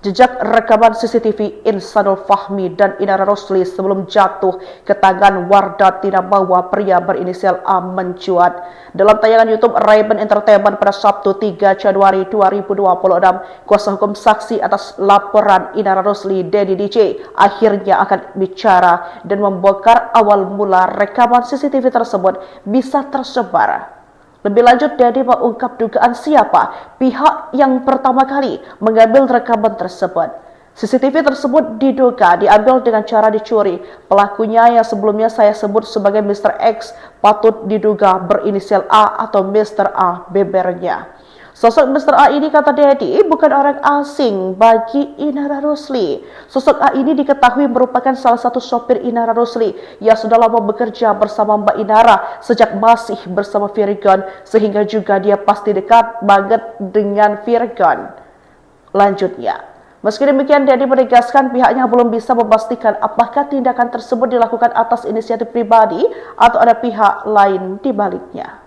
jejak rekaman CCTV Insanul Fahmi dan Inara Rosli sebelum jatuh ke tangan Wardah Tinabawa pria berinisial A mencuat. Dalam tayangan YouTube Ray-Ban Entertainment pada Sabtu 3 Januari 2026, kuasa hukum saksi atas laporan Inara Rosli, Denny DJ, akhirnya akan bicara dan membongkar awal mula rekaman CCTV tersebut bisa tersebar. Lebih lanjut, Denny mengungkap dugaan siapa pihak yang pertama kali mengambil rekaman tersebut. CCTV tersebut diduga diambil dengan cara dicuri. Pelakunya yang sebelumnya saya sebut sebagai Mr. X patut diduga berinisial A atau Mr. A bebernya. Sosok Mr. A ini, kata Denny, bukan orang asing bagi Inara Rosli. Sosok A ini diketahui merupakan salah satu sopir Inara Rosli yang sudah lama bekerja bersama Mbak Inara sejak masih bersama Virgon, sehingga juga dia pasti dekat banget dengan Virgon. Lanjutnya, meski demikian, Denny menegaskan pihaknya belum bisa memastikan apakah tindakan tersebut dilakukan atas inisiatif pribadi atau ada pihak lain di baliknya.